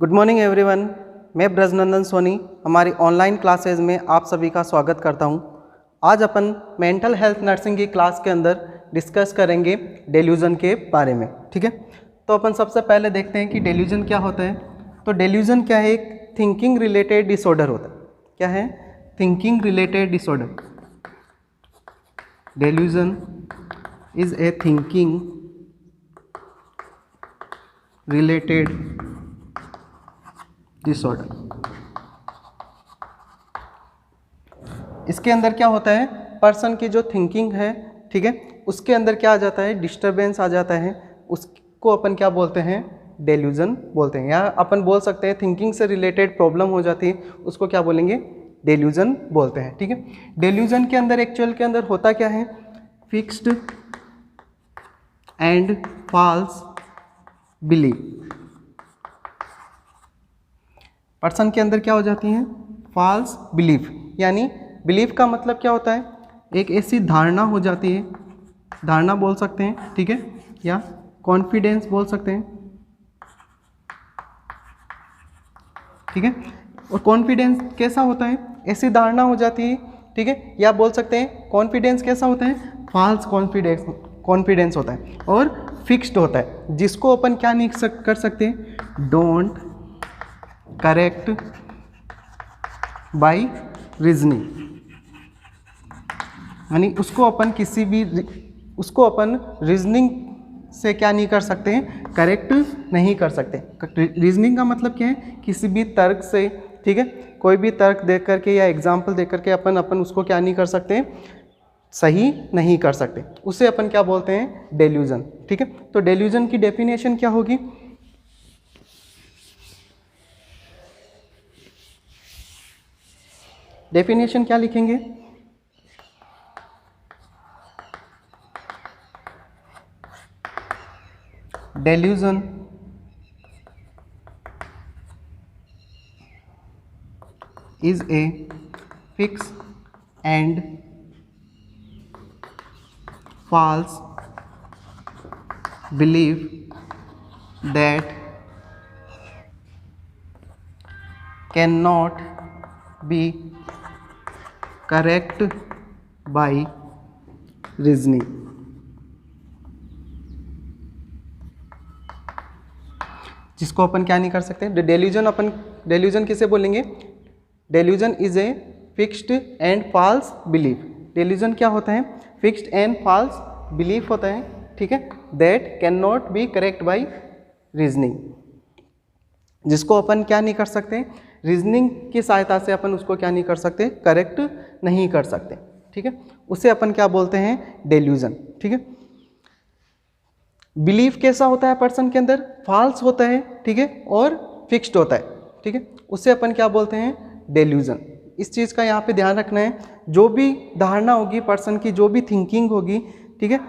Good morning everyone. मैं ब्रजनंदन सोनी हमारी online classes में आप सभी का स्वागत करता हूं। आज अपन मेंटल हेल्थ नर्सिंग की क्लास के अंदर डिस्कस करेंगे डेल्यूजन के बारे में। ठीक है, तो अपन सबसे पहले देखते हैं कि डेल्यूजन क्या होता है। तो डेल्यूजन क्या है? एक थिंकिंग रिलेटेड डिसऑर्डर होता है। क्या है? Thinking related disorder. Delusion is a thinking related disorder. इसके अंदर क्या होता है? पर्सन की जो थिंकिंग है, ठीक है, उसके अंदर क्या आ जाता है? डिस्टरबेंस आ जाता है। उसको अपन क्या बोलते हैं? डेल्यूजन बोलते हैं। या अपन बोल सकते हैं थिंकिंग से रिलेटेड प्रॉब्लम हो जाती है, उसको क्या बोलेंगे? डेल्यूजन बोलते हैं। ठीक है, डेल्यूजन के अंदर एक्चुअल के अंदर होता क्या है? Fixed and false belief. Person के अंदर क्या हो जाती हैं? False belief. यानी बिलीफ का मतलब क्या होता है? एक ऐसी धारणा हो जाती है, धारणा बोल सकते हैं, ठीक है, या कॉन्फिडेंस बोल सकते हैं, ठीक है। और कॉन्फिडेंस कैसा होता है? ऐसी धारणा हो जाती है, ठीक है, या बोल सकते हैं कॉन्फिडेंस कैसा होता है? फॉल्स कॉन्फिडेंस होता है और फिक्स्ड होता है, जिसको अपन क्या नहीं कर सकते? Don't correct by reasoning. यानी उसको अपन रीजनिंग से क्या नहीं कर सकते हैं? करेक्ट नहीं कर सकते। रीजनिंग का मतलब क्या है? किसी भी तर्क से, ठीक है, कोई भी तर्क देख करके या एग्जाम्पल देख करके अपन उसको क्या नहीं कर सकते? सही नहीं कर सकते। उसे अपन क्या बोलते हैं? डेल्यूजन। ठीक है, तो डेल्यूजन की डेफिनेशन क्या होगी? डेफिनेशन क्या लिखेंगे? Delusion is a fixed and false belief that cannot be correct by reasoning। जिसको अपन क्या नहीं कर सकते? डेल्यूजन किसे बोलेंगे? Delusion is a fixed and false belief. Delusion क्या होता है? फिक्स्ड एंड फॉल्स बिलीफ होता है, ठीक है, that can not be correct by reasoning. जिसको अपन क्या नहीं कर सकते? रीजनिंग की सहायता से अपन उसको क्या नहीं कर सकते? करेक्ट नहीं कर सकते। ठीक है, उसे अपन क्या बोलते हैं? डेल्यूजन। ठीक है, बिलीफ कैसा होता है पर्सन के अंदर? फॉल्स होता है, ठीक है, और फिक्स्ड होता है, ठीक है, उसे अपन क्या बोलते हैं? डेल्यूजन। इस चीज़ का यहाँ पे ध्यान रखना है। जो भी धारणा होगी पर्सन की, जो भी थिंकिंग होगी, ठीक है,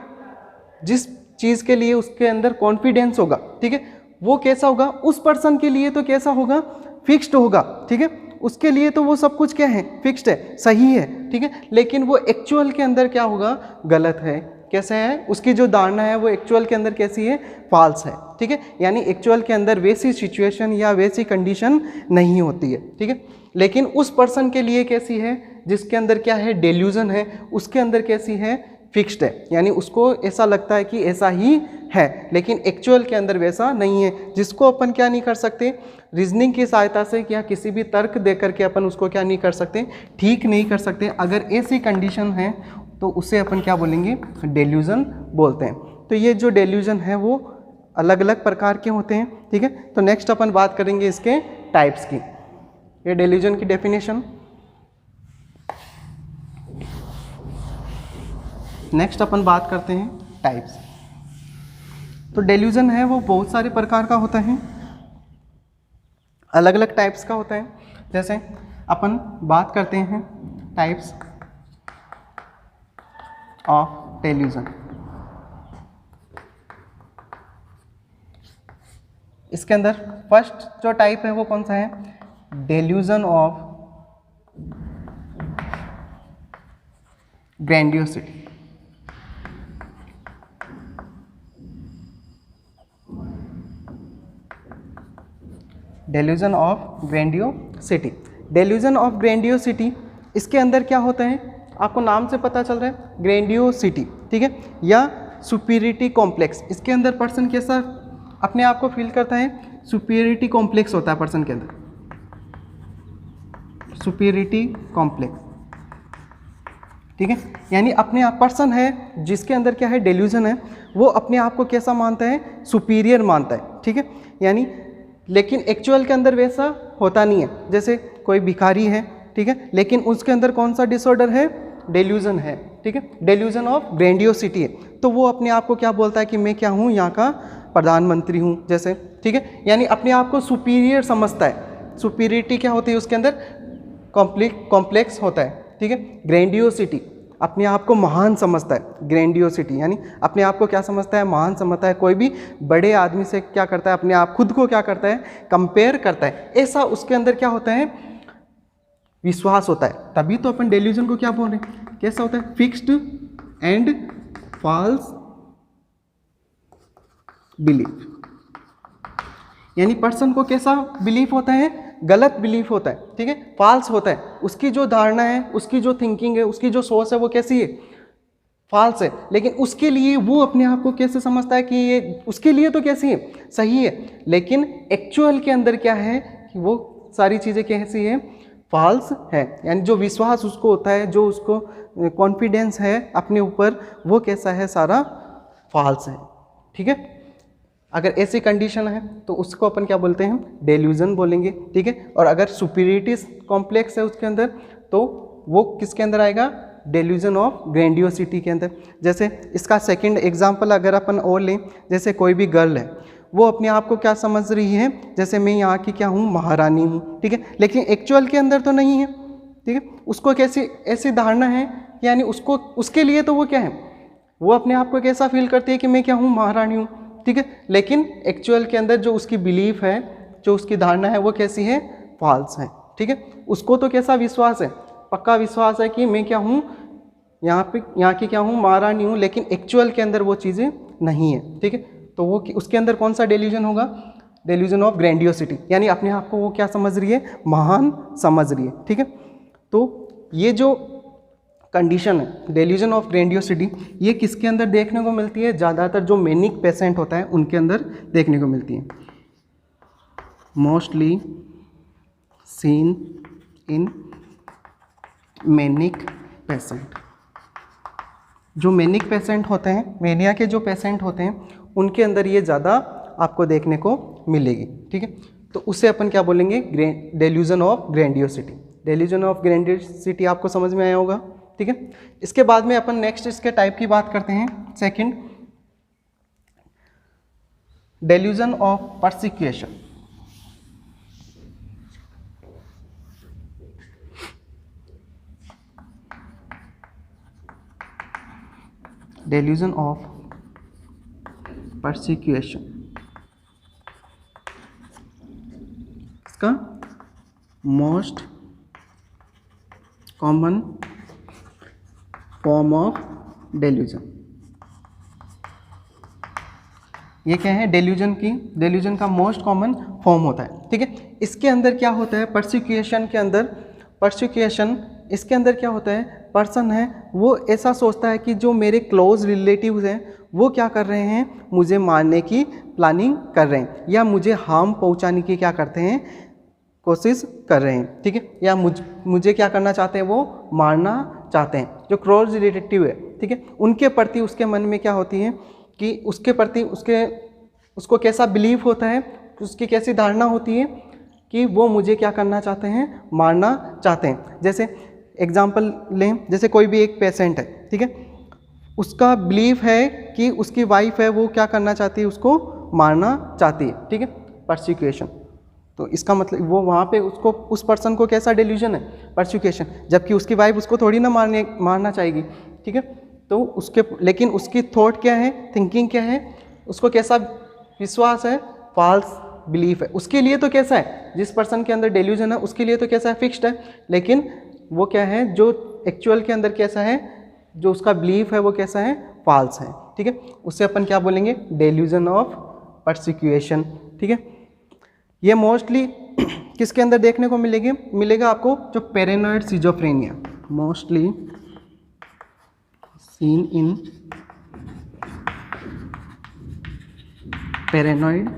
जिस चीज़ के लिए उसके अंदर कॉन्फिडेंस होगा, ठीक है, वो कैसा होगा? उस पर्सन के लिए तो कैसा होगा? फिक्स्ड होगा, ठीक है, उसके लिए तो वो सब कुछ क्या है? फिक्स्ड है, सही है, ठीक है, लेकिन वो एक्चुअल के अंदर क्या होगा? गलत है। कैसे है? उसकी जो धारणा है वो एक्चुअल के अंदर कैसी है? फॉल्स है। ठीक है, यानी एक्चुअल के अंदर वैसी सिचुएशन या वैसी कंडीशन नहीं होती है, ठीक है, लेकिन उस पर्सन के लिए कैसी है? जिसके अंदर क्या है? डेल्यूजन है, उसके अंदर कैसी है? फिक्स्ड है। यानी उसको ऐसा लगता है कि ऐसा ही है, लेकिन एक्चुअल के अंदर वैसा नहीं है। जिसको अपन क्या नहीं कर सकते? रीजनिंग की सहायता से या किसी भी तर्क दे करके अपन उसको क्या नहीं कर सकते? ठीक नहीं कर सकते। अगर ऐसी कंडीशन है तो उसे अपन क्या बोलेंगे? डेल्यूजन बोलते हैं। तो ये जो डेल्यूजन है वो अलग अलग प्रकार के होते हैं, ठीक है। तो नेक्स्ट अपन बात करेंगे इसके टाइप्स की। ये डेल्यूजन की डेफिनेशन। नेक्स्ट अपन बात करते हैं टाइप्स। तो डेल्यूजन है वो बहुत सारे प्रकार का होता है, अलग अलग टाइप्स का होता है। जैसे अपन बात करते हैं टाइप्स ऑफ डेल्यूजन। इसके अंदर फर्स्ट जो टाइप है वो कौन सा है? Delusion of grandiosity. Delusion of grandiosity. Delusion of grandiosity, इसके अंदर क्या होता है, आपको नाम से पता चल रहा है ग्रैंडियोसिटी, ठीक है, या सुपीरियरिटी कॉम्प्लेक्स। इसके अंदर पर्सन कैसा अपने आप को फील करता है, सुपीरियरिटी कॉम्प्लेक्स होता है पर्सन के अंदर, सुपीरियरिटी कॉम्प्लेक्स, ठीक है। यानी अपने आप पर्सन है जिसके अंदर क्या है, डेल्यूजन है, वो अपने आप को कैसा मानता है, सुपीरियर मानता है, ठीक है। यानी लेकिन एक्चुअल के अंदर वैसा होता नहीं है। जैसे कोई भिखारी है, ठीक है, लेकिन उसके अंदर कौन सा डिसऑर्डर है, डेल्यूजन है, ठीक है, डेल्यूजन ऑफ ग्रैंडियोसिटी है। तो वो अपने आप को क्या बोलता है कि मैं क्या हूँ, यहाँ का प्रधानमंत्री हूँ जैसे, ठीक है। यानी अपने आप को सुपीरियर समझता है। सुपीरियरिटी क्या होती है, उसके अंदर कॉम्प्लेक्स होता है, ठीक है। ग्रैंडियोसिटी, अपने आप को महान समझता है। ग्रैंडियोसिटी यानी अपने आप को क्या समझता है, महान समझता है। कोई भी बड़े आदमी से क्या करता है, अपने आप खुद को क्या करता है, कंपेयर करता है। ऐसा उसके अंदर क्या होता है, विश्वास होता है। तभी तो अपन डेल्यूजन को क्या बोल रहे हैं, कैसा होता है, फिक्स्ड एंड फॉल्स बिलीफ। यानी पर्सन को कैसा बिलीफ होता है, गलत बिलीफ होता है, ठीक है, फॉल्स होता है। उसकी जो धारणा है, उसकी जो थिंकिंग है, उसकी जो सोच है, वो कैसी है, फॉल्स है। लेकिन उसके लिए वो अपने आप को कैसे समझता है कि ये उसके लिए तो कैसी है, सही है, लेकिन एक्चुअल के अंदर क्या है कि वो सारी चीज़ें कैसी है, फॉल्स है। यानी जो विश्वास उसको होता है, जो उसको कॉन्फिडेंस है अपने ऊपर, वो कैसा है, सारा फॉल्स है, ठीक है। अगर ऐसी कंडीशन है तो उसको अपन क्या बोलते हैं, डेल्यूजन बोलेंगे, ठीक है। और अगर सुपीरियरिटी कॉम्प्लेक्स है उसके अंदर, तो वो किसके अंदर आएगा, डेल्यूजन ऑफ ग्रैंडियोसिटी के अंदर। जैसे इसका सेकंड एग्जांपल अगर अपन और लें, जैसे कोई भी गर्ल है, वो अपने आप को क्या समझ रही है, जैसे मैं यहाँ की क्या हूँ, महारानी हूँ, ठीक है, लेकिन एक्चुअल के अंदर तो नहीं है, ठीक है। उसको कैसी ऐसी धारणा है, यानी उसको उसके लिए तो वो क्या है, वो अपने आप को कैसा फील करती है कि मैं क्या हूँ, महारानी हूँ, ठीक है, लेकिन एक्चुअल के अंदर जो उसकी बिलीफ है, जो उसकी धारणा है, वो कैसी है, फॉल्स है, ठीक है। उसको तो कैसा विश्वास है, पक्का विश्वास है कि मैं क्या हूँ, यहाँ की क्या हूँ, महारानी हूँ, लेकिन एक्चुअल के अंदर वो चीज़ें नहीं है, ठीक है। तो वो उसके अंदर कौन सा डेल्यूजन होगा, डेल्यूजन ऑफ ग्रैंडियोसिटी, यानी अपने आप को वो क्या समझ रही है, महान समझ रही है, ठीक है। तो ये जो कंडीशन है डेल्यूजन ऑफ ग्रैंडियोसिटी, ये किसके अंदर देखने को मिलती है, ज़्यादातर जो मैनिक पेशेंट होता है उनके अंदर देखने को मिलती है। Mostly seen in manic patient. जो मैनिक पेशेंट होते हैं, मेनिया के जो पेशेंट होते हैं, उनके अंदर ये ज़्यादा आपको देखने को मिलेगी, ठीक है। तो उसे अपन क्या बोलेंगे, delusion of grandiosity. Delusion of grandiosity आपको समझ में आया होगा, ठीक है। इसके बाद में अपन नेक्स्ट इसके टाइप की बात करते हैं। Second, delusion of persecution. Delusion of persecution, इसका most common form of delusion. ये क्या है, डेल्यूजन का मोस्ट कॉमन फॉर्म होता है, ठीक है। इसके अंदर क्या होता है, परसिक्यूशन के अंदर, परसिक्यूशन इसके अंदर क्या होता है, पर्सन है वो ऐसा सोचता है कि जो मेरे क्लोज रिलेटिव्स हैं वो क्या कर रहे हैं, मुझे मारने की प्लानिंग कर रहे हैं, या मुझे हार्म पहुंचाने की क्या करते हैं, कोशिश कर रहे हैं, ठीक है, या मुझे क्या करना चाहते हैं, वो मारना चाहते हैं। जो क्लोज रिलेटिव है, ठीक है, उनके प्रति उसके मन में क्या होती है कि उसके प्रति उसको कैसा बिलीव होता है, उसकी कैसी धारणा होती है कि वो मुझे क्या करना चाहते हैं, मारना चाहते हैं। जैसे एग्जाम्पल लें, जैसे कोई भी एक पेशेंट है, ठीक है, उसका बिलीफ है कि उसकी वाइफ है वो क्या करना चाहती है, उसको मारना चाहती है, ठीक है, परसिक्यूशन। तो इसका मतलब वो वहाँ पे उसको, उस पर्सन को कैसा डेल्यूजन है, परसिक्यूशन, जबकि उसकी वाइफ उसको थोड़ी ना मारना चाहेगी, ठीक है। तो उसके, लेकिन उसकी थॉट क्या है, थिंकिंग क्या है, उसको कैसा विश्वास है, फॉल्स बिलीफ है। उसके लिए तो कैसा है, जिस पर्सन के अंदर डेल्यूजन है उसके लिए तो कैसा है, फिक्स्ड है, लेकिन वो क्या है, जो एक्चुअल के अंदर कैसा है, जो उसका बिलीफ है वो कैसा है, फॉल्स है, ठीक है। उससे अपन क्या बोलेंगे, डेल्यूजन ऑफ परसिक्यूशन, ठीक है। ये मोस्टली किसके अंदर देखने को मिलेगा आपको, जो paranoid schizophrenia, mostly seen in paranoid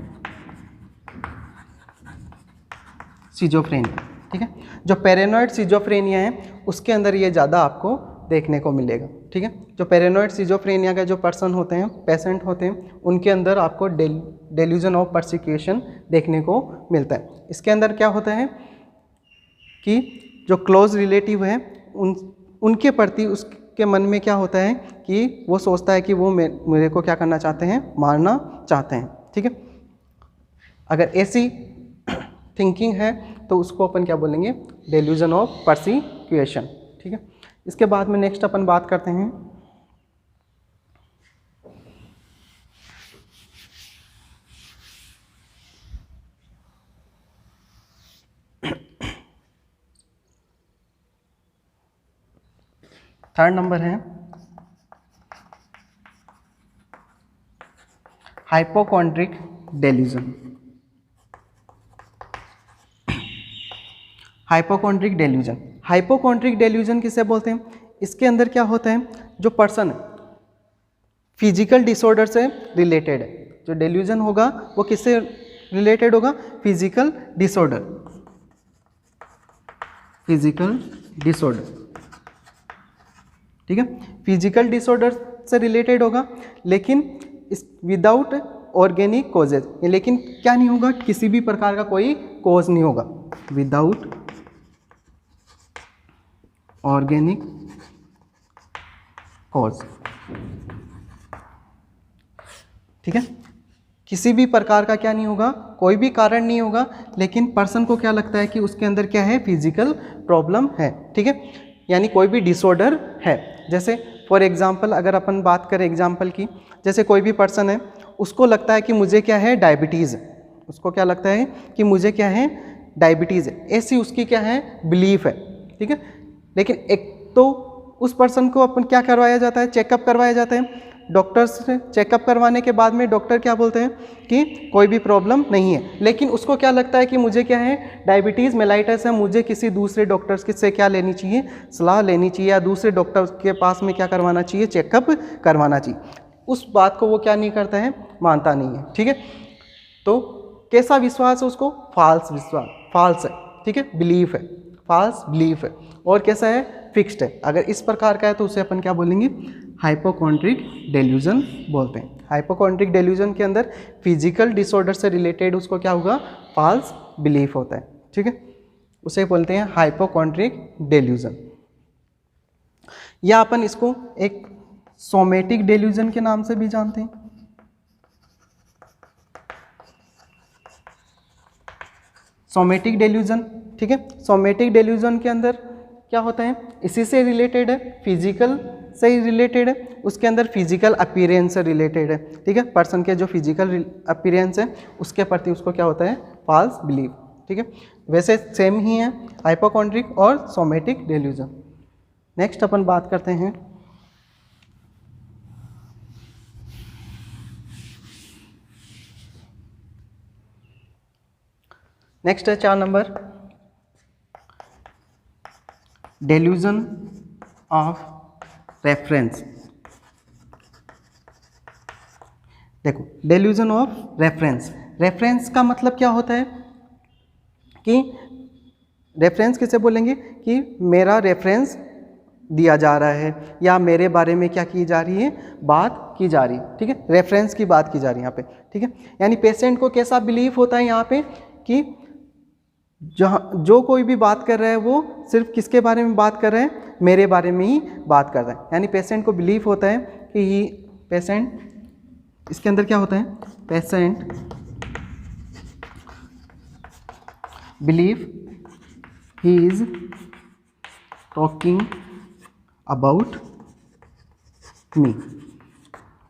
schizophrenia. ठीक है, जो पैरानॉइड सिजोफ्रेनिया है उसके अंदर ये ज़्यादा आपको देखने को मिलेगा। ठीक है, जो पैरानॉइड सिजोफ्रेनिया का जो पर्सन होते हैं, पेशेंट होते हैं, उनके अंदर आपको डेल्यूजन ऑफ परसिक्यूशन देखने को मिलता है। इसके अंदर क्या होता है कि जो क्लोज रिलेटिव है उनके प्रति उसके मन में क्या होता है कि वो सोचता है कि वो मेरे को क्या करना चाहते हैं, मारना चाहते हैं। ठीक है, अगर ऐसी थिंकिंग है तो उसको अपन क्या बोलेंगे, डेल्यूजन ऑफ परसिक्यूशन। ठीक है, इसके बाद में नेक्स्ट अपन बात करते हैं थर्ड नंबर है hypochondriac delusion. Hypochondriac delusion, hypochondriac delusion किसे बोलते हैं? इसके अंदर क्या होता है, जो पर्सन फिजिकल डिसऑर्डर से रिलेटेड है, जो डेल्यूजन होगा वो किससे रिलेटेड होगा, फिजिकल डिसऑर्डर, फिजिकल डिसऑर्डर। ठीक है, फिजिकल डिसऑर्डर से रिलेटेड होगा, लेकिन इस विदाउट ऑर्गेनिक कॉजेज, लेकिन क्या नहीं होगा, किसी भी प्रकार का कोई कॉज नहीं होगा, विदाउट ऑर्गेनिक कॉज। ठीक है, किसी भी प्रकार का क्या नहीं होगा, कोई भी कारण नहीं होगा, लेकिन पर्सन को क्या लगता है कि उसके अंदर क्या है, फिजिकल प्रॉब्लम है। ठीक है, यानी कोई भी डिसऑर्डर है। जैसे फॉर एग्जांपल अगर अपन बात करें एग्जांपल की, जैसे कोई भी पर्सन है, उसको लगता है कि मुझे क्या है, डायबिटीज़ है, उसको क्या लगता है कि मुझे क्या है, डायबिटीज़ है, ऐसी उसकी क्या है, बिलीफ है। ठीक है, लेकिन एक तो उस पर्सन को अपन क्या करवाया जाता है, चेकअप करवाया जाता है, डॉक्टर से चेकअप करवाने के बाद में डॉक्टर क्या बोलते हैं कि कोई भी प्रॉब्लम नहीं है, लेकिन उसको क्या लगता है कि मुझे क्या है, डायबिटीज़ मेलाइटस है, मुझे किसी दूसरे डॉक्टर से क्या लेनी चाहिए, सलाह लेनी चाहिए, या दूसरे डॉक्टर के पास में क्या करवाना चाहिए, चेकअप करवाना चाहिए। उस बात को वो क्या नहीं करता है, मानता नहीं है। ठीक है, तो कैसा विश्वास है उसको, फाल्स विश्वास, फाल्स है। ठीक है, बिलीफ है, फाल्स बिलीफ है। और कैसा है, फिक्स्ड है। अगर इस प्रकार का है तो उसे अपन क्या बोलेंगे, हाइपोकॉन्ड्रिक डेल्यूजन बोलते हैं। हाइपोकॉन्ड्रिक डेल्यूजन के अंदर फिजिकल डिसऑर्डर से रिलेटेड उसको क्या होगा, फाल्स बिलीफ होता है। ठीक है, उसे बोलते हैं हाइपोकॉन्ड्रिक डेल्यूजन, या अपन इसको एक सोमेटिक डेल्यूजन के नाम से भी जानते हैं। सोमेटिक डेल्यूजन, ठीक है, सोमेटिक डेल्यूजन के अंदर क्या होता है, इसी से रिलेटेड है, फिजिकल से ही रिलेटेड है, उसके अंदर फिजिकल अपीयरेंस से रिलेटेड है। ठीक है, पर्सन के जो फिजिकल अपीयरेंस है उसके प्रति उसको क्या होता है, फॉल्स बिलीव। ठीक है, वैसे सेम ही है हाइपोकॉन्ड्रिक और सोमेटिक डेल्यूजन। नेक्स्ट अपन बात करते हैं नेक्स्ट है 4 नंबर, डेल्यूजन ऑफ रेफरेंस। देखो, डेल्यूजन ऑफ रेफरेंस, रेफरेंस का मतलब क्या होता है कि रेफरेंस किसे बोलेंगे कि मेरा रेफरेंस दिया जा रहा है, या मेरे बारे में क्या की जा रही है, बात की जा रही है। ठीक है, रेफरेंस की बात की जा रही है यहाँ पे। ठीक है, यानी पेशेंट को कैसा बिलीफ होता है यहाँ पे कि जो कोई भी बात कर रहा है वो सिर्फ किसके बारे में बात कर रहा है, मेरे बारे में ही बात कर रहा है। यानी पेशेंट को बिलीफ होता है कि ही पेशेंट, इसके अंदर क्या होता है, patient believe he is talking about me.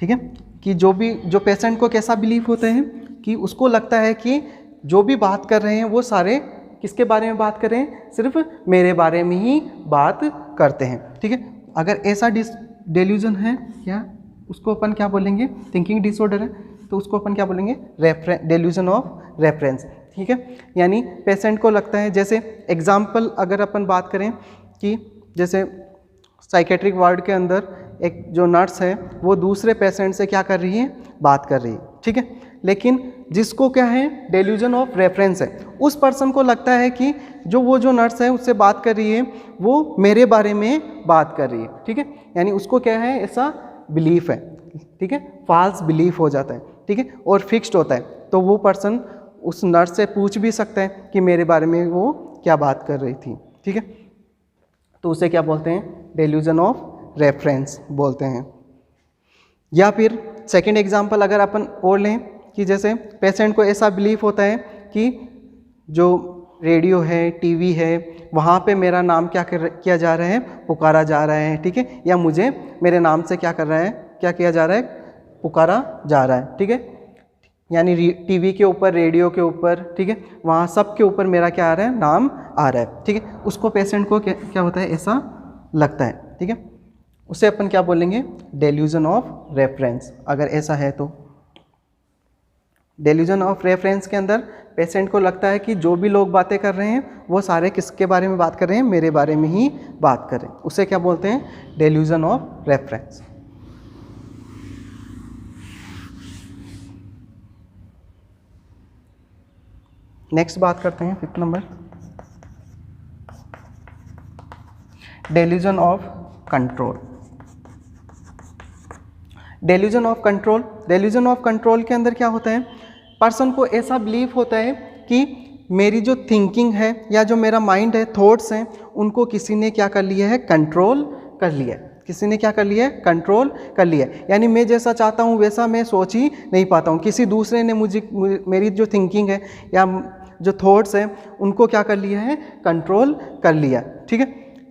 ठीक है, कि जो पेशेंट को कैसा बिलीफ होता है कि उसको लगता है कि जो भी बात कर रहे हैं वो सारे किसके बारे में बात कर रहे हैं, सिर्फ मेरे बारे में ही बात करते हैं। ठीक है, अगर ऐसा डेल्यूजन है क्या, उसको अपन क्या बोलेंगे, थिंकिंग डिसऑर्डर है, तो उसको अपन क्या बोलेंगे, डेल्यूजन ऑफ रेफरेंस। ठीक है। यानी पेशेंट को लगता है, जैसे एग्जाम्पल अगर अपन बात करें कि जैसे साइकेट्रिक वार्ड के अंदर एक जो नर्स है वो दूसरे पेशेंट से क्या कर रही है, बात कर रही है, ठीक है। लेकिन जिसको क्या है, डेल्यूजन ऑफ रेफरेंस है, उस पर्सन को लगता है कि वो जो नर्स है उससे बात कर रही है वो मेरे बारे में बात कर रही है, ठीक है। यानी उसको क्या है, ऐसा बिलीफ है, ठीक है, फॉल्स बिलीफ हो जाता है, ठीक है, और फिक्स्ड होता है। तो वो पर्सन उस नर्स से पूछ भी सकता है कि मेरे बारे में वो क्या बात कर रही थी, ठीक है। तो उसे क्या बोलते हैं, डेल्यूजन ऑफ रेफरेंस बोलते हैं। या फिर सेकंड एग्जांपल अगर अपन और लें कि जैसे पेशेंट को ऐसा बिलीफ होता है कि जो रेडियो है, टीवी है, वहाँ पे मेरा नाम किया जा रहा है, पुकारा जा रहा है, ठीक है, या मुझे मेरे नाम से क्या कर रहा है, क्या किया जा रहा है, पुकारा जा रहा है, ठीक है। यानी टीवी के ऊपर, रेडियो के ऊपर, ठीक है, वहाँ सब के ऊपर मेरा क्या आ रहा है, नाम आ रहा है, ठीक है। उसको पेशेंट को क्या होता है, ऐसा लगता है, ठीक है। उसे अपन क्या बोलेंगे, डेल्यूजन ऑफ रेफरेंस, अगर ऐसा है तो। डेल्यूजन ऑफ रेफरेंस के अंदर पेशेंट को लगता है कि जो भी लोग बातें कर रहे हैं वो सारे किसके बारे में बात कर रहे हैं, मेरे बारे में ही बात कर रहे हैं। उसे क्या बोलते हैं, डेल्यूजन ऑफ रेफरेंस। नेक्स्ट बात करते हैं 5th number, delusion of control. Delusion of control, delusion of control के अंदर क्या होता है, पर्सन को ऐसा बिलीफ होता है कि मेरी जो थिंकिंग है या जो मेरा माइंड है, थॉट्स हैं, उनको किसी ने क्या कर लिया है, कंट्रोल कर लिया है। किसी ने क्या कर लिया है, कंट्रोल कर लिया है। यानी मैं जैसा चाहता हूँ वैसा मैं सोच ही नहीं पाता हूँ, किसी दूसरे ने मेरी जो थिंकिंग है या जो थॉट्स हैं उनको क्या कर लिया है, कंट्रोल कर लिया, ठीक है।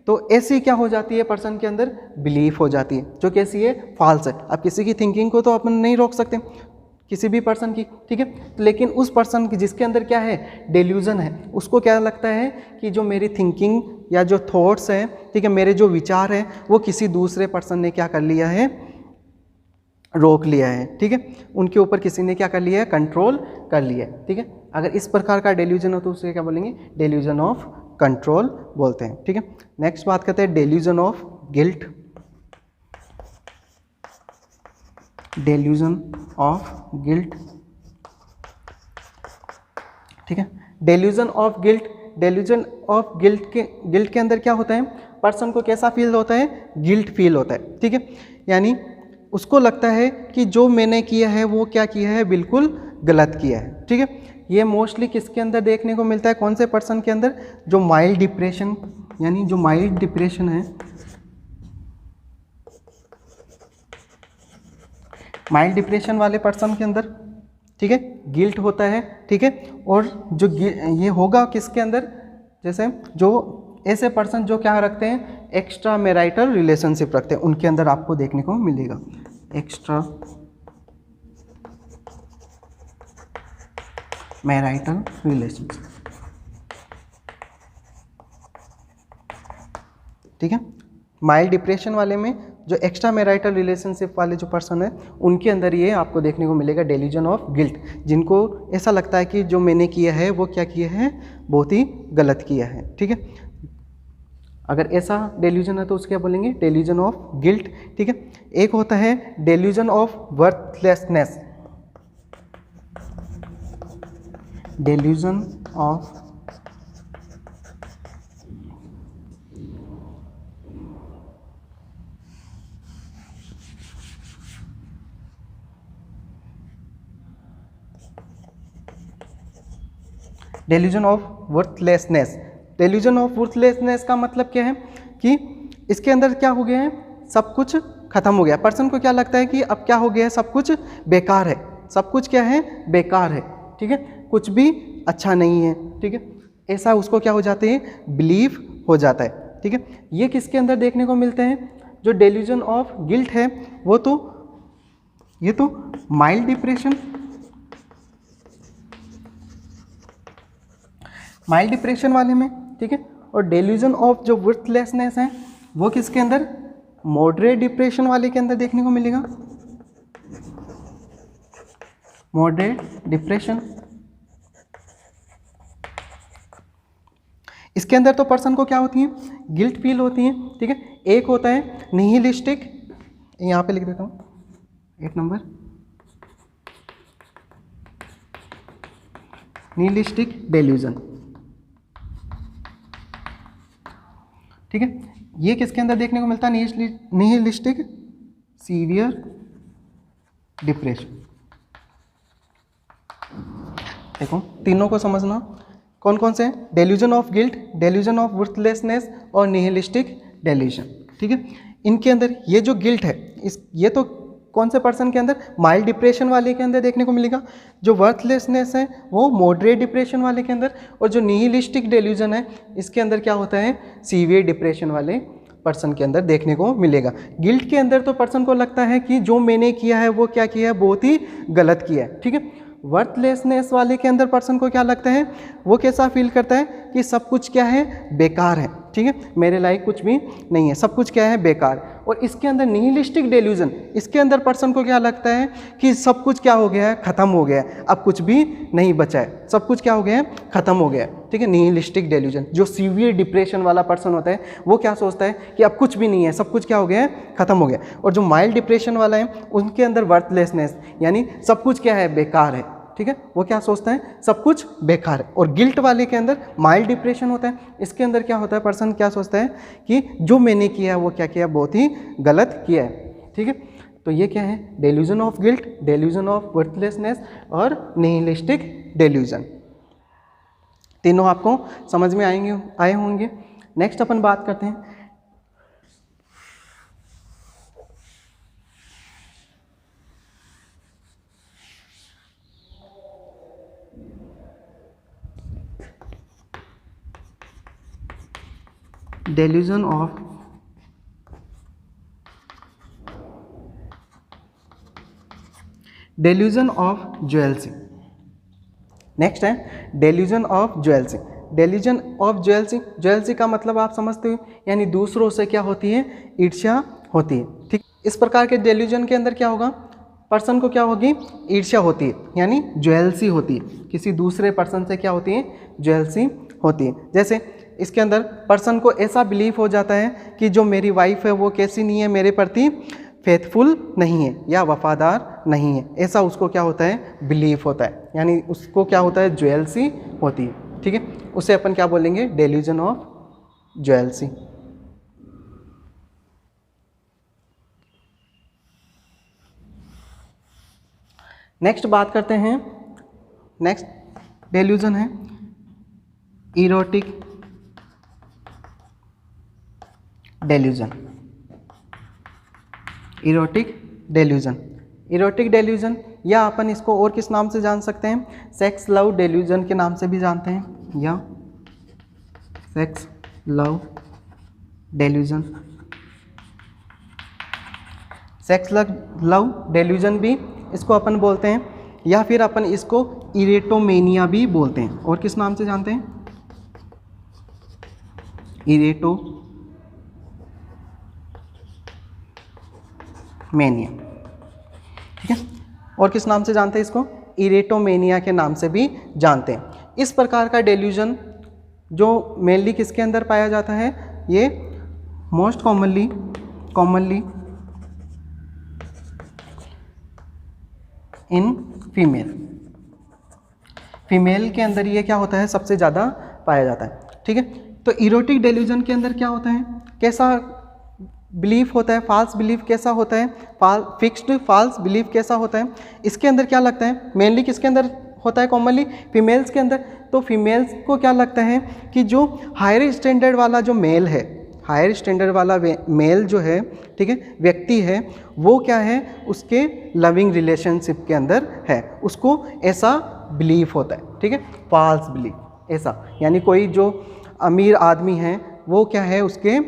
तो ऐसी क्या हो जाती है, पर्सन के अंदर बिलीफ हो जाती है, जो कैसी है, फॉल्स है। अब किसी की थिंकिंग को तो अपन नहीं रोक सकते, किसी भी पर्सन की, ठीक है, लेकिन उस पर्सन की जिसके अंदर क्या है, डेल्यूजन है, उसको क्या लगता है कि जो मेरी थिंकिंग या जो थॉट्स हैं, ठीक है, मेरे जो विचार हैं, वो किसी दूसरे पर्सन ने क्या कर लिया है, रोक लिया है, ठीक है, उनके ऊपर किसी ने क्या कर लिया है, कंट्रोल कर लिया है, ठीक है। अगर इस प्रकार का डेल्यूजन हो तो उसे क्या बोलेंगे, डेल्यूजन ऑफ कंट्रोल बोलते हैं, ठीक है। नेक्स्ट बात करते हैं delusion of guilt. Delusion of guilt, ठीक है। Delusion of guilt, delusion of guilt के अंदर क्या होता है, पर्सन को कैसा फील होता है, गिल्ट फील होता है, ठीक है। यानी उसको लगता है कि जो मैंने किया है वो क्या किया है, बिल्कुल गलत किया है, ठीक है। ये मोस्टली किसके अंदर देखने को मिलता है, कौन से पर्सन के अंदर, जो माइल्ड डिप्रेशन, यानी जो माइल्ड डिप्रेशन है, माइल्ड डिप्रेशन वाले पर्सन के अंदर, ठीक है, गिल्ट होता है, ठीक है। और जो ये होगा किसके अंदर, जैसे जो ऐसे पर्सन जो क्या रखते हैं, एक्स्ट्रा मैरिटल रिलेशनशिप रखते हैं, उनके अंदर आपको देखने को मिलेगा एक्स्ट्रा मैरिटल रिलेशनशिप, ठीक है। माइल्ड डिप्रेशन वाले में जो एक्स्ट्रा मैरिटल रिलेशनशिप वाले जो पर्सन है उनके अंदर ये आपको देखने को मिलेगा डेल्यूजन ऑफ गिल्ट, जिनको ऐसा लगता है कि जो मैंने किया है वो क्या किया है, बहुत ही गलत किया है, ठीक है। अगर ऐसा डेल्यूजन है तो उसके क्या बोलेंगे, डेल्यूजन ऑफ गिल्ट, ठीक है। एक होता है delusion of worthlessness, delusion of delusion of worthlessness. Delusion of worthlessness का मतलब क्या है कि इसके अंदर क्या हो गया है, सब कुछ खत्म हो गया। पर्सन को क्या लगता है कि अब क्या हो गया है, सब कुछ बेकार है, सब कुछ क्या है, बेकार है, ठीक है, कुछ भी अच्छा नहीं है, ठीक है। ऐसा उसको क्या हो जाते हैं, बिलीव हो जाता है, ठीक है। ये किसके अंदर देखने को मिलते हैं, जो डेल्यूजन ऑफ गिल्ट है वो तो ये तो माइल्ड डिप्रेशन, माइल्ड डिप्रेशन वाले में, ठीक है। और डेल्यूजन ऑफ जो वर्थलेसनेस है वो किसके अंदर, मॉडरेट डिप्रेशन वाले के अंदर देखने को मिलेगा, मॉडरेट डिप्रेशन, इसके अंदर तो पर्सन को क्या होती है, गिल्ट फील होती है, ठीक है। एक होता है निहिलिस्टिक, यहाँ पे लिख देता हूँ 8 नंबर, निहिलिस्टिक डेल्यूजन, ठीक है। ये किसके अंदर देखने को मिलता है, निहिलिस्टिक सीवियर डिप्रेशन। देखो तीनों को समझना कौन कौन से हैं, delusion of guilt, delusion of worthlessness और निहिलिस्टिक डेल्यूजन, ठीक है। इनके अंदर ये जो गिल्ट है, ये तो कौन से पर्सन के अंदर, माइल्ड डिप्रेशन वाले के अंदर देखने को मिलेगा, जो वर्थलेसनेस है वो मॉडरेट डिप्रेशन वाले के अंदर, और जो निहिलिस्टिक डेल्यूजन है इसके अंदर क्या होता है, सीवियर डिप्रेशन वाले पर्सन के अंदर देखने को मिलेगा। गिल्ट के अंदर तो पर्सन को लगता है कि जो मैंने किया है वो क्या किया है, बहुत ही गलत किया है, ठीक है। वर्थलेसनेस वाले के अंदर पर्सन को क्या लगता है, वो कैसा फील करता है कि सब कुछ क्या है, बेकार है, ठीक है, मेरे लायक कुछ भी नहीं है, सब कुछ क्या है, बेकार। और इसके अंदर निहिलिस्टिक डेल्यूजन, इसके अंदर पर्सन को क्या लगता है कि सब कुछ क्या हो गया है, खत्म हो गया है, अब कुछ भी नहीं बचा है, सब कुछ क्या हो गया है, खत्म हो गया है, ठीक है। निहिलिस्टिक डेल्यूजन, जो सीवियर डिप्रेशन वाला पर्सन होता है वो क्या सोचता है कि अब कुछ भी नहीं है, सब कुछ क्या हो गया है, खत्म हो गया। और जो माइल्ड डिप्रेशन वाला है उनके अंदर वर्थलेसनेस, यानी सब कुछ क्या है, बेकार है, ठीक है, वो क्या सोचता है, सब कुछ बेकार है। और गिल्ट वाले के अंदर माइल्ड डिप्रेशन होता है, इसके अंदर क्या होता है, पर्सन क्या सोचता है कि जो मैंने किया है वो क्या किया, बहुत ही गलत किया है, ठीक है। तो ये क्या है, delusion of guilt, delusion of worthlessness और निहिलिस्टिक डेल्यूजन। तीनों आपको समझ में आए होंगे। नेक्स्ट अपन बात करते हैं डेल्यूजन ऑफ ज्वेल्सी। नेक्स्ट है डेल्यूजन ऑफ ज्वेल्सी। डेल्यूजन ऑफ ज्वेल्सी, ज्वेल्सी का मतलब आप समझते हो, यानी दूसरों से क्या होती है, ईर्ष्या होती है, ठीक। इस प्रकार के डेल्यूजन के अंदर क्या होगा, पर्सन को क्या होगी, ईर्ष्या होती है, यानी ज्वेल्सी होती है, किसी दूसरे पर्सन से क्या होती है, ज्वेल्सी होती है। जैसे इसके अंदर पर्सन को ऐसा बिलीव हो जाता है कि जो मेरी वाइफ है वो कैसी नहीं है, मेरे प्रति फेथफुल नहीं है या वफादार नहीं है, ऐसा उसको क्या होता है, बिलीव होता है, यानी उसको क्या होता है, ज्वेल्सी होती है, ठीक है। उसे अपन क्या बोलेंगे, डेल्यूजन ऑफ ज्वेल्सी। नेक्स्ट बात करते हैं, नेक्स्ट डेल्यूजन है erotic delusion. Erotic delusion, erotic delusion या अपन इसको और किस नाम से जान सकते हैं, सेक्स लव डेल्यूजन के नाम से भी जानते हैं, या sex love delusion, sex love delusion भी इसको अपन बोलते हैं, या फिर अपन इसको इरेटोमेनिया भी बोलते हैं। और किस नाम से जानते हैं, इरेटोमेनिया, ठीक है। और किस नाम से जानते हैं इसको, इरेटोमेनिया के नाम से भी जानते हैं। इस प्रकार का डेल्यूजन जो मेनली किसके अंदर पाया जाता है, ये मोस्ट कॉमनली इन फीमेल के अंदर ये क्या होता है, सबसे ज़्यादा पाया जाता है, ठीक है। तो इरोटिक डेल्यूजन के अंदर क्या होता है, कैसा बिलीफ होता है, फाल्स बिलीफ कैसा होता है, फिक्स्ड फाल्स बिलीफ कैसा होता है, इसके अंदर क्या लगता है, मेनली किसके अंदर होता है, कॉमनली फीमेल्स के अंदर। तो फीमेल्स को क्या लगता है कि जो हायर स्टैंडर्ड वाला जो मेल है, हायर स्टैंडर्ड वाला मेल जो है, ठीक है, व्यक्ति है, वो क्या है, उसके लविंग रिलेशनशिप के अंदर है, उसको ऐसा बिलीफ होता है, ठीक है, फॉल्स बिलीफ ऐसा, यानी कोई जो अमीर आदमी है वो क्या है, उसके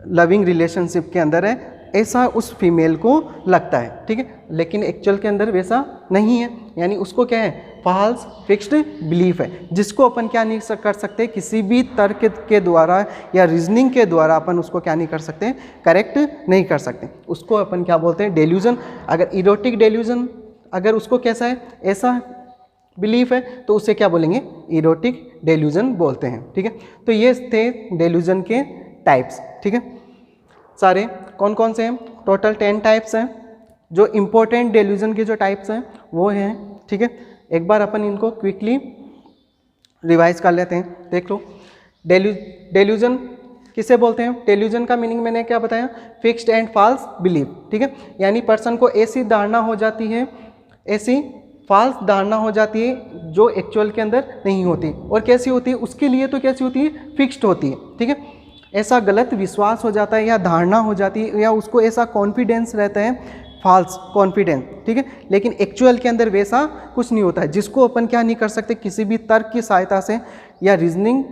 लविंग रिलेशनशिप के अंदर है, ऐसा उस फीमेल को लगता है, ठीक है। लेकिन एक्चुअल के अंदर वैसा नहीं है, यानी उसको क्या है, फॉल्स फिक्स्ड बिलीफ है, जिसको अपन क्या नहीं कर सकते, किसी भी तर्क के द्वारा या रीजनिंग के द्वारा अपन उसको क्या नहीं कर सकते, करेक्ट नहीं कर सकते, उसको अपन क्या बोलते हैं, डेल्यूजन। अगर इरोटिक डेल्यूजन अगर उसको कैसा है, ऐसा बिलीफ है तो उसे क्या बोलेंगे, इरोटिक डेल्यूजन बोलते हैं। ठीक है, तो ये थे डेल्यूजन के टाइप्स। ठीक है, सारे कौन कौन से हैं, टोटल 10 टाइप्स हैं। जो इम्पोर्टेंट डेल्यूजन के जो टाइप्स हैं वो हैं। ठीक है, एक बार अपन इनको क्विकली रिवाइज कर लेते हैं, देख लो। डेल्यूजन किसे बोलते हैं, डेल्यूजन का मीनिंग मैंने क्या बताया, फिक्स्ड एंड फॉल्स बिलीफ। ठीक है, यानी पर्सन को ऐसी धारणा हो जाती है, ऐसी फॉल्स धारणा हो जाती है जो एक्चुअल के अंदर नहीं होती। और कैसी होती है, उसके लिए तो कैसी होती है, फिक्स्ड होती है। ठीक है, ऐसा गलत विश्वास हो जाता है या धारणा हो जाती है, या उसको ऐसा कॉन्फिडेंस रहता है, फॉल्स कॉन्फिडेंस। ठीक है, लेकिन एक्चुअल के अंदर वैसा कुछ नहीं होता है, जिसको अपन क्या नहीं कर सकते, किसी भी तर्क की सहायता से या रीजनिंग,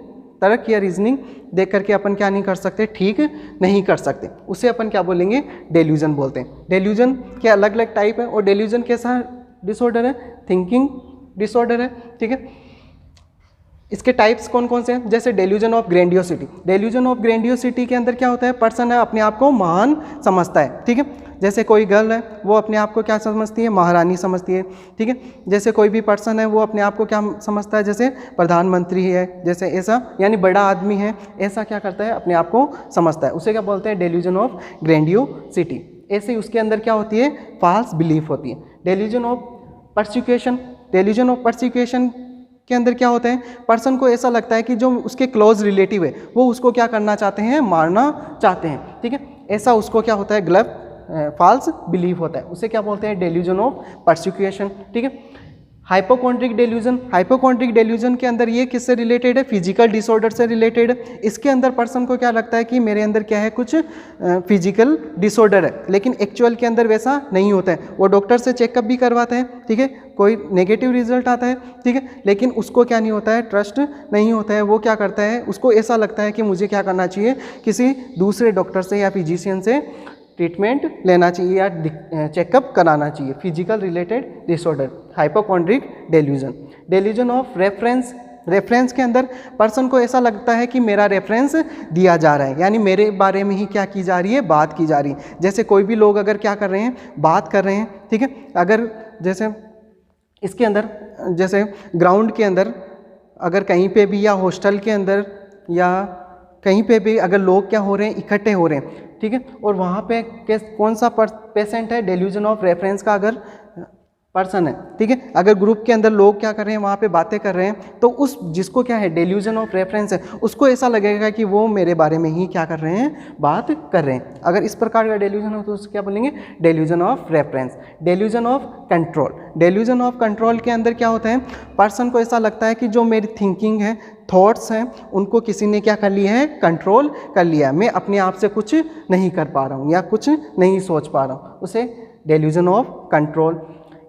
तर्क या रीजनिंग देख करके अपन क्या नहीं कर सकते, ठीक नहीं कर सकते। उसे अपन क्या बोलेंगे, डेल्यूजन बोलते हैं। डेल्यूजन के अलग अलग टाइप है, और डेल्यूजन कैसा डिसऑर्डर है, थिंकिंग डिसऑर्डर है। ठीक है, इसके टाइप्स कौन कौन से हैं, जैसे delusion of grandiosity. Delusion of grandiosity के अंदर क्या होता है, पर्सन है अपने आप को महान समझता है। ठीक है, जैसे कोई गर्ल है वो अपने आप को क्या समझती है, महारानी समझती है। ठीक है, जैसे कोई भी पर्सन है वो अपने आप को क्या समझता है, जैसे प्रधानमंत्री है, जैसे ऐसा यानी बड़ा आदमी है, ऐसा क्या करता है, अपने आप को समझता है। उसे क्या बोलते हैं, डेल्यूजन ऑफ ग्रैंडियोसिटी। ऐसे ही उसके अंदर क्या होती है, फॉल्स बिलीफ होती है। Delusion of persecution. Delusion of persecution के अंदर क्या होता है, पर्सन को ऐसा लगता है कि जो उसके क्लोज रिलेटिव है वो उसको क्या करना चाहते हैं, मारना चाहते हैं। ठीक है, ऐसा उसको क्या होता है, गलत फॉल्स बिलीफ होता है। उसे क्या बोलते हैं, डेल्यूजन ऑफ परसिक्यूशन। ठीक है, हाइपोकॉन्ड्रिक डेल्यूजन। हाइपोकॉन्ड्रिक डेल्यूजन के अंदर ये किससे रिलेटेड है, फिजिकल डिसऑर्डर से रिलेटेड है। इसके अंदर पर्सन को क्या लगता है कि मेरे अंदर क्या है, कुछ फिजिकल डिसऑर्डर है, लेकिन एक्चुअल के अंदर वैसा नहीं होता है। वो डॉक्टर से चेकअप भी करवाता है, ठीक है, कोई नेगेटिव रिजल्ट आता है, ठीक है, लेकिन उसको क्या नहीं होता है, ट्रस्ट नहीं होता है। वो क्या करता है, उसको ऐसा लगता है कि मुझे क्या करना चाहिए, किसी दूसरे डॉक्टर से या फिजिशियन से ट्रीटमेंट लेना चाहिए या चेकअप कराना चाहिए। Physical related disorder, hypochondriac delusion. Delusion of reference. Reference के अंदर पर्सन को ऐसा लगता है कि मेरा रेफरेंस दिया जा रहा है, यानी मेरे बारे में ही क्या की जा रही है, बात की जा रही है। जैसे कोई भी लोग अगर क्या कर रहे हैं, बात कर रहे हैं, ठीक है, अगर जैसे इसके अंदर, जैसे ग्राउंड के अंदर अगर कहीं पे भी, या हॉस्टल के अंदर, या कहीं पे भी अगर लोग क्या हो रहे हैं, इकट्ठे हो रहे हैं, ठीक है, और वहाँ पे कौन सा पेशेंट है, डेल्यूजन ऑफ रेफरेंस का अगर पर्सन है, ठीक है, अगर ग्रुप के अंदर लोग क्या कर रहे हैं, वहाँ पे बातें कर रहे हैं, तो उस जिसको क्या है, डेल्यूजन ऑफ रेफरेंस है, उसको ऐसा लगेगा कि वो मेरे बारे में ही क्या कर रहे हैं, बात कर रहे हैं। अगर इस प्रकार का डेल्यूजन हो तो उसको क्या बोलेंगे, delusion of reference. Delusion of control. Delusion of control के अंदर क्या होता है, पर्सन को ऐसा लगता है कि जो मेरी थिंकिंग है, थॉट्स हैं, उनको किसी ने क्या कर लिया है, कंट्रोल कर लिया है। मैं अपने आप से कुछ नहीं कर पा रहा हूँ या कुछ नहीं सोच पा रहा हूँ, उसे डेल्यूजन ऑफ कंट्रोल।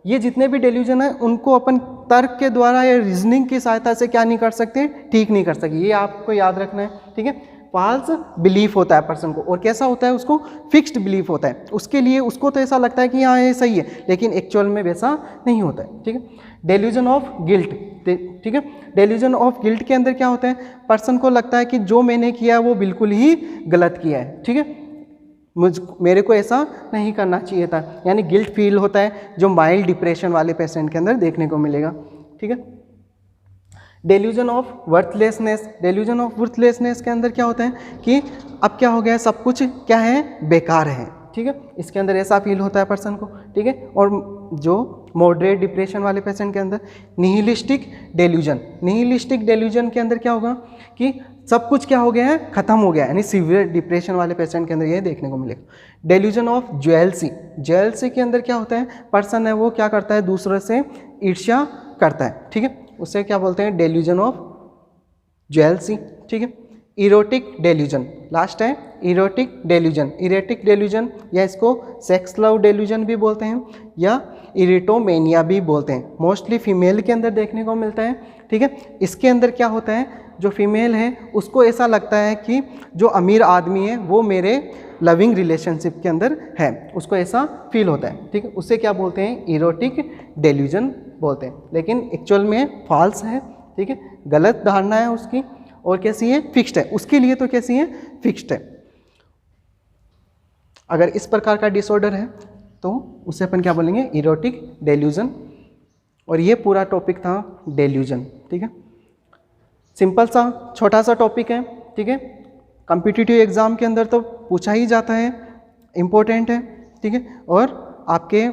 ये जितने भी डेल्यूजन हैं उनको अपन तर्क के द्वारा या रीजनिंग की सहायता से क्या नहीं कर सकते, ठीक नहीं कर सकते। ये आपको याद रखना है, ठीक है। फॉल्स बिलीफ होता है पर्सन को, और कैसा होता है, उसको फिक्स्ड बिलीफ होता है। उसके लिए उसको तो ऐसा लगता है कि हाँ ये सही है, लेकिन एक्चुअल में वैसा नहीं होता है, ठीक है। डेल्यूजन ऑफ गिल्ट, ठीक है। डेल्यूजन ऑफ गिल्ट के अंदर क्या होता है, पर्सन को लगता है कि जो मैंने किया वो बिल्कुल ही गलत किया है, ठीक है, मेरे को ऐसा नहीं करना चाहिए था, यानी गिल्ट फील होता है, जो माइल्ड डिप्रेशन वाले पेशेंट के अंदर देखने को मिलेगा, ठीक है। Delusion of worthlessness. Delusion of worthlessness के अंदर क्या होता है कि अब क्या हो गया, सब कुछ क्या है, बेकार है, ठीक है, इसके अंदर ऐसा फील होता है पर्सन को, ठीक है। और जो मॉडरेट डिप्रेशन वाले पेशेंट के अंदर निहिलिस्टिक डेल्यूजन। निहिलिस्टिक डेल्यूजन के अंदर क्या होगा कि सब कुछ क्या हो गया है, खत्म हो गया है, यानी सीवियर डिप्रेशन वाले पेशेंट के अंदर ये देखने को मिलेगा। Delusion of jealousy. जेलसी के अंदर क्या होता है, पर्सन है वो क्या करता है, दूसरे से ईर्ष्या करता है, ठीक है, उसे क्या बोलते हैं, डेल्यूजन ऑफ जेलसी, ठीक है। इरोटिक डेल्यूजन, लास्ट है इरोटिक डेल्यूजन। इरोटिक डेल्यूजन या इसको सेक्स लव डेल्यूजन भी बोलते हैं, या इरिटोमेनिया भी बोलते हैं। मोस्टली फीमेल के अंदर देखने को मिलता है, ठीक है। इसके अंदर क्या होता है, जो फीमेल है उसको ऐसा लगता है कि जो अमीर आदमी है वो मेरे लविंग रिलेशनशिप के अंदर है, उसको ऐसा फील होता है, ठीक है, उसे क्या बोलते हैं, इरोटिक डेल्यूजन बोलते हैं। लेकिन एक्चुअल में फॉल्स है, ठीक है, गलत धारणा है उसकी, और कैसी है, फिक्स्ड है, उसके लिए तो कैसी है, फिक्स्ड है। अगर इस प्रकार का डिसऑर्डर है तो उसे अपन क्या बोलेंगे, इरोटिक डेल्यूजन। और ये पूरा टॉपिक था डेल्यूजन। ठीक है, सिंपल सा छोटा सा टॉपिक है। ठीक है, कॉम्पिटिटिव एग्ज़ाम के अंदर तो पूछा ही जाता है, इम्पोर्टेंट है। ठीक है, और आपके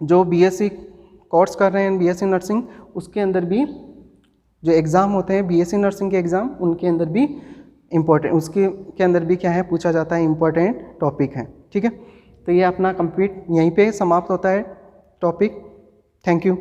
जो बीएससी कोर्स कर रहे हैं, बीएससी नर्सिंग, उसके अंदर भी जो एग्ज़ाम होते हैं बीएससी नर्सिंग के एग्ज़ाम, उनके अंदर भी इम्पोर्टेंट, उसके के अंदर भी क्या है पूछा जाता है, इम्पोर्टेंट टॉपिक है। ठीक है, तो ये अपना कंप्लीट यहीं पे समाप्त होता है टॉपिक। Thank you.